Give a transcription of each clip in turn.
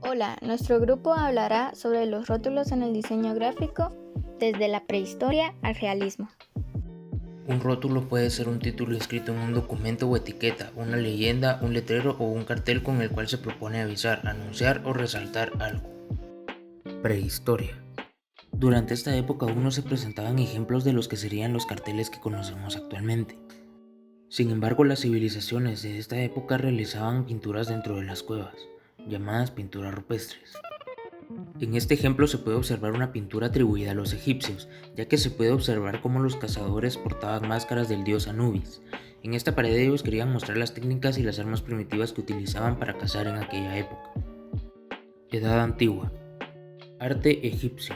Hola, nuestro grupo hablará sobre los rótulos en el diseño gráfico desde la prehistoria al realismo. Un rótulo puede ser un título escrito en un documento o etiqueta, una leyenda, un letrero o un cartel con el cual se propone avisar, anunciar o resaltar algo. Prehistoria. Durante esta época aún no se presentaban ejemplos de los que serían los carteles que conocemos actualmente. Sin embargo, las civilizaciones de esta época realizaban pinturas dentro de las cuevas, llamadas pinturas rupestres. En este ejemplo se puede observar una pintura atribuida a los egipcios, ya que se puede observar cómo los cazadores portaban máscaras del dios Anubis. En esta pared ellos querían mostrar las técnicas y las armas primitivas que utilizaban para cazar en aquella época. Edad Antigua. Arte egipcio.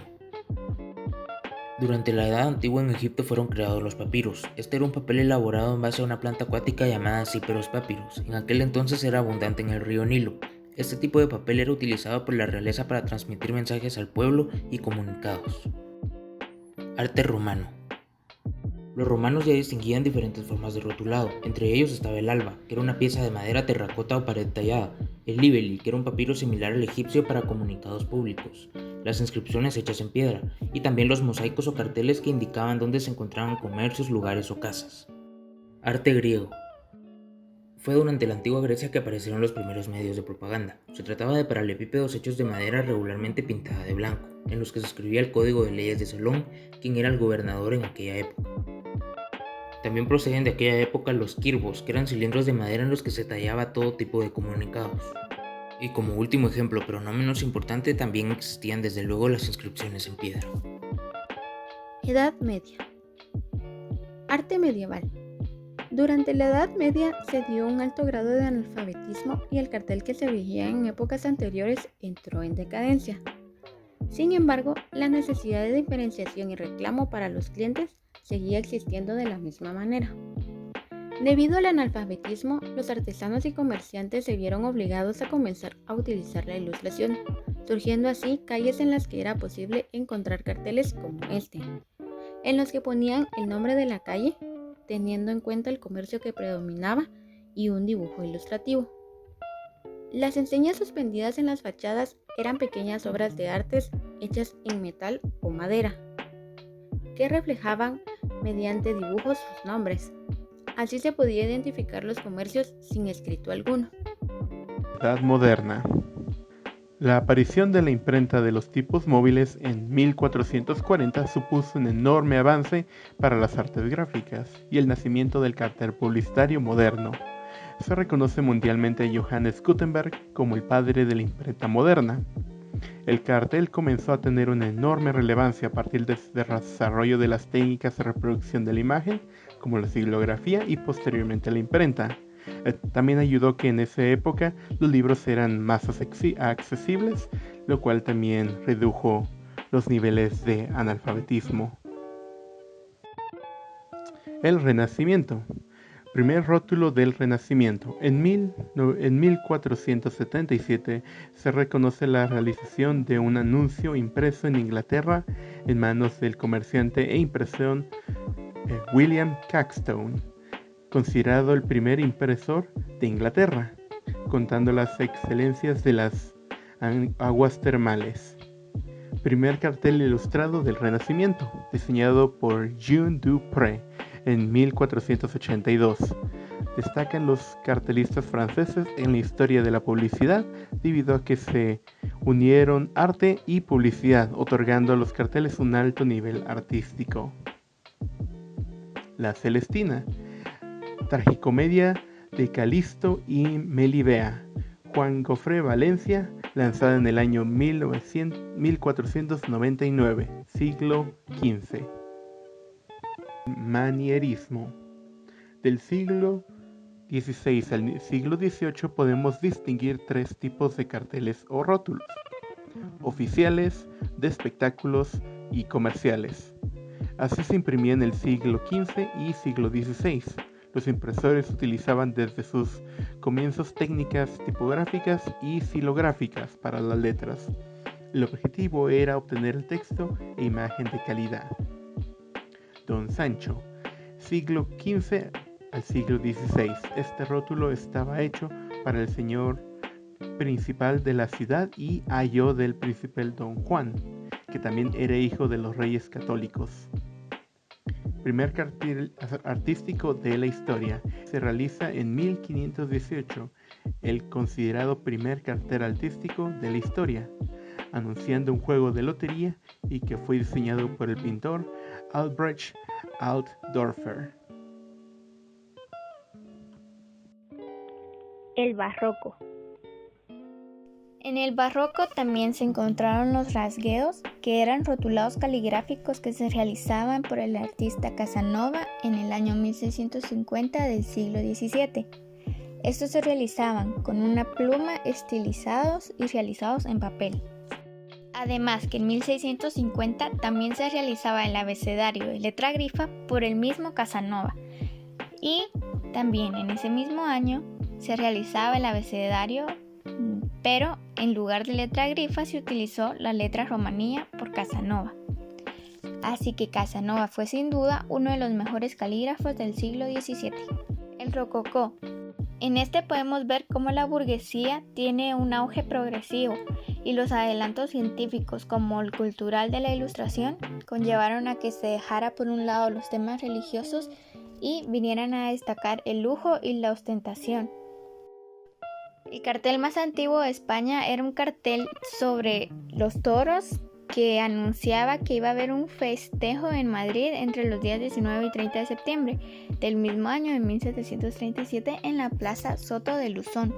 Durante la Edad Antigua en Egipto fueron creados los papiros. Este era un papel elaborado en base a una planta acuática llamada Cyperus papyrus. En aquel entonces era abundante en el río Nilo. Este tipo de papel era utilizado por la realeza para transmitir mensajes al pueblo y comunicados. Arte romano. Los romanos ya distinguían diferentes formas de rotulado, entre ellos estaba el alba, que era una pieza de madera, terracota o pared tallada, el libeli, que era un papiro similar al egipcio para comunicados públicos, las inscripciones hechas en piedra, y también los mosaicos o carteles que indicaban dónde se encontraban comercios, lugares o casas. Arte griego. Fue durante la antigua Grecia que aparecieron los primeros medios de propaganda. Se trataba de paralelepípedos hechos de madera regularmente pintada de blanco, en los que se escribía el código de leyes de Solón, quien era el gobernador en aquella época. También proceden de aquella época los quirbos, que eran cilindros de madera en los que se tallaba todo tipo de comunicados. Y como último ejemplo, pero no menos importante, también existían desde luego las inscripciones en piedra. Edad Media. Arte medieval. Durante la Edad Media se dio un alto grado de analfabetismo y el cartel que se veía en épocas anteriores entró en decadencia. Sin embargo, la necesidad de diferenciación y reclamo para los clientes seguía existiendo de la misma manera. Debido al analfabetismo, los artesanos y comerciantes se vieron obligados a comenzar a utilizar la ilustración, surgiendo así calles en las que era posible encontrar carteles como este, en los que ponían el nombre de la calle, teniendo en cuenta el comercio que predominaba y un dibujo ilustrativo. Las enseñas suspendidas en las fachadas eran pequeñas obras de artes hechas en metal o madera, que reflejaban mediante dibujos sus nombres. Así se podía identificar los comercios sin escrito alguno. Edad moderna. La aparición de la imprenta de los tipos móviles en 1440 supuso un enorme avance para las artes gráficas y el nacimiento del cartel publicitario moderno. Se reconoce mundialmente a Johannes Gutenberg como el padre de la imprenta moderna. El cartel comenzó a tener una enorme relevancia a partir del desarrollo de las técnicas de reproducción de la imagen, como la xilografía y posteriormente la imprenta. También ayudó que en esa época los libros eran más accesibles, lo cual también redujo los niveles de analfabetismo. El Renacimiento. Primer rótulo del Renacimiento. En 1477 se reconoce la realización de un anuncio impreso en Inglaterra en manos del comerciante e impresión William Caxton, considerado el primer impresor de Inglaterra, contando las excelencias de las aguas termales. Primer cartel ilustrado del Renacimiento, diseñado por Jean Dupré en 1482. Destacan los cartelistas franceses en la historia de la publicidad debido a que se unieron arte y publicidad, otorgando a los carteles un alto nivel artístico. La Celestina. Tragicomedia de Calisto y Melibea, Juan Gofré Valencia, lanzada en el año 1499, siglo XV. Manierismo. Del siglo XVI al siglo XVIII podemos distinguir tres tipos de carteles o rótulos: oficiales, de espectáculos y comerciales. Así se imprimía en el siglo XV y siglo XVI. Los impresores utilizaban desde sus comienzos técnicas tipográficas y xilográficas para las letras. El objetivo era obtener el texto e imagen de calidad. Don Sancho, siglo XV al siglo XVI. Este rótulo estaba hecho para el señor principal de la ciudad y ayo del príncipe Don Juan, que también era hijo de los reyes católicos. Primer cartel artístico de la historia. Se realiza en 1518, el considerado primer cartel artístico de la historia, anunciando un juego de lotería y que fue diseñado por el pintor Albrecht Altdorfer. El barroco. En el barroco también se encontraron los rasgueos, que eran rotulados caligráficos que se realizaban por el artista Casanova en el año 1650 del siglo XVII. Estos se realizaban con una pluma, estilizados y realizados en papel. Además que en 1650 también se realizaba el abecedario de letra grifa por el mismo Casanova. Y también en ese mismo año se realizaba el abecedario, pero en lugar de letra grifa se utilizó la letra romanía por Casanova. Así que Casanova fue sin duda uno de los mejores calígrafos del siglo XVII. El rococó. En este podemos ver cómo la burguesía tiene un auge progresivo y los adelantos científicos como el cultural de la Ilustración conllevaron a que se dejara por un lado los temas religiosos y vinieran a destacar el lujo y la ostentación. El cartel más antiguo de España era un cartel sobre los toros que anunciaba que iba a haber un festejo en Madrid entre los días 19 y 30 de septiembre del mismo año de 1737 en la Plaza Soto de Luzón.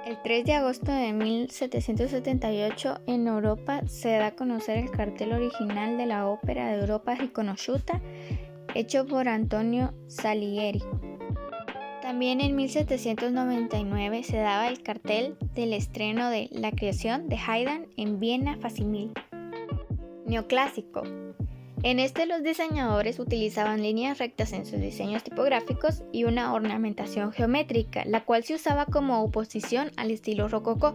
El 3 de agosto de 1778 en Europa se da a conocer el cartel original de la ópera de Europa Riconosciuta, hecho por Antonio Salieri. También en 1799 se daba el cartel del estreno de La creación de Haydn en Viena Facsimile. Neoclásico. En este los diseñadores utilizaban líneas rectas en sus diseños tipográficos y una ornamentación geométrica, la cual se usaba como oposición al estilo rococó.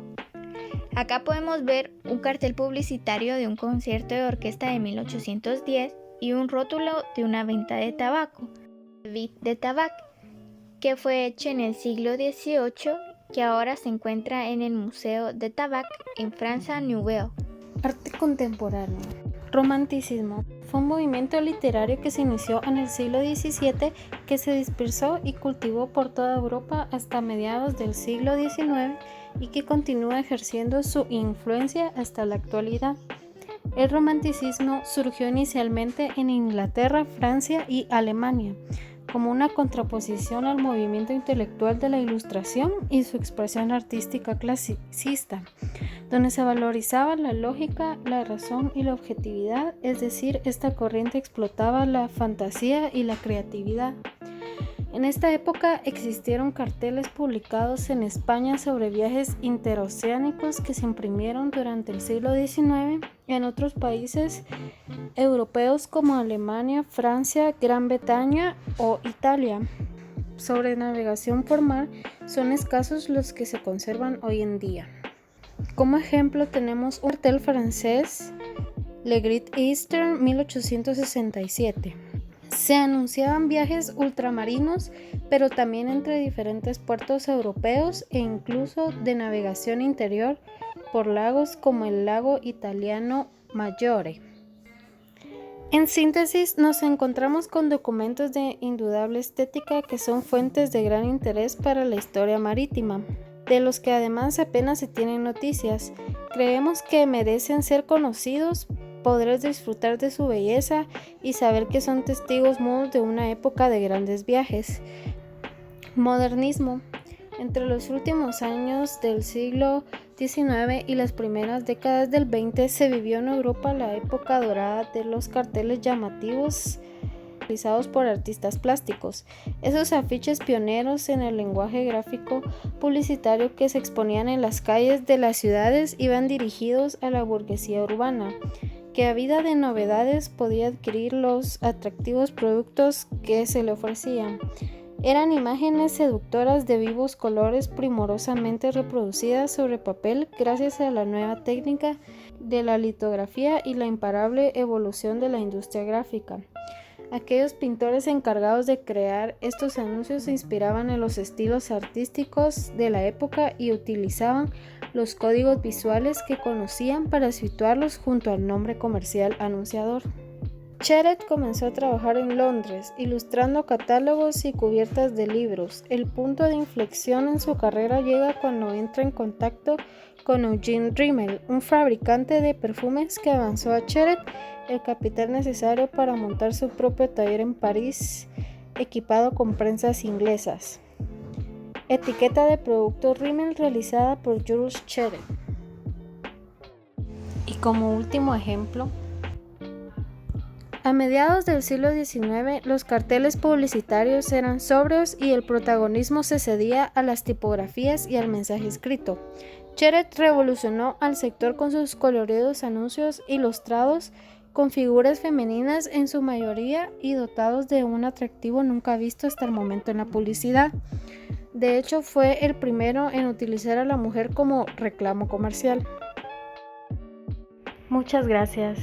Acá podemos ver un cartel publicitario de un concierto de orquesta de 1810 y un rótulo de una venta de tabaco, Vit de Tabac, que fue hecho en el siglo XVIII, que ahora se encuentra en el Museo de Tabac en Francia Nouvelle. Arte contemporáneo. Romanticismo. Fue un movimiento literario que se inició en el siglo XVII, que se dispersó y cultivó por toda Europa hasta mediados del siglo XIX y que continúa ejerciendo su influencia hasta la actualidad. El romanticismo surgió inicialmente en Inglaterra, Francia y Alemania, como una contraposición al movimiento intelectual de la Ilustración y su expresión artística clasicista, donde se valorizaba la lógica, la razón y la objetividad, es decir, esta corriente explotaba la fantasía y la creatividad. En esta época existieron carteles publicados en España sobre viajes interoceánicos que se imprimieron durante el siglo XIX en otros países europeos como Alemania, Francia, Gran Bretaña o Italia. Sobre navegación por mar son escasos los que se conservan hoy en día. Como ejemplo tenemos un cartel francés, Le Great Eastern 1867. Se anunciaban viajes ultramarinos, pero también entre diferentes puertos europeos e incluso de navegación interior por lagos como el lago italiano Maggiore. En síntesis, nos encontramos con documentos de indudable estética que son fuentes de gran interés para la historia marítima, de los que además apenas se tienen noticias. Creemos que merecen ser conocidos. Podrás disfrutar de su belleza y saber que son testigos mudos de una época de grandes viajes. Modernismo. Entre los últimos años del siglo XIX y las primeras décadas del XX se vivió en Europa la época dorada de los carteles llamativos realizados por artistas plásticos. Esos afiches pioneros en el lenguaje gráfico publicitario que se exponían en las calles de las ciudades iban dirigidos a la burguesía urbana, que ávida de novedades podía adquirir los atractivos productos que se le ofrecían. Eran imágenes seductoras de vivos colores primorosamente reproducidas sobre papel gracias a la nueva técnica de la litografía y la imparable evolución de la industria gráfica. Aquellos pintores encargados de crear estos anuncios se inspiraban en los estilos artísticos de la época y utilizaban los códigos visuales que conocían para situarlos junto al nombre comercial anunciador. Cheret comenzó a trabajar en Londres, ilustrando catálogos y cubiertas de libros. El punto de inflexión en su carrera llega cuando entra en contacto con Eugene Rimmel, un fabricante de perfumes que avanzó a Cheret el capital necesario para montar su propio taller en París, equipado con prensas inglesas. Etiqueta de producto Rimmel realizada por Jules Cheret. Y como último ejemplo, a mediados del siglo XIX, los carteles publicitarios eran sobrios y el protagonismo se cedía a las tipografías y al mensaje escrito. Cheret revolucionó al sector con sus coloridos anuncios ilustrados con figuras femeninas en su mayoría y dotados de un atractivo nunca visto hasta el momento en la publicidad. De hecho, fue el primero en utilizar a la mujer como reclamo comercial. Muchas gracias.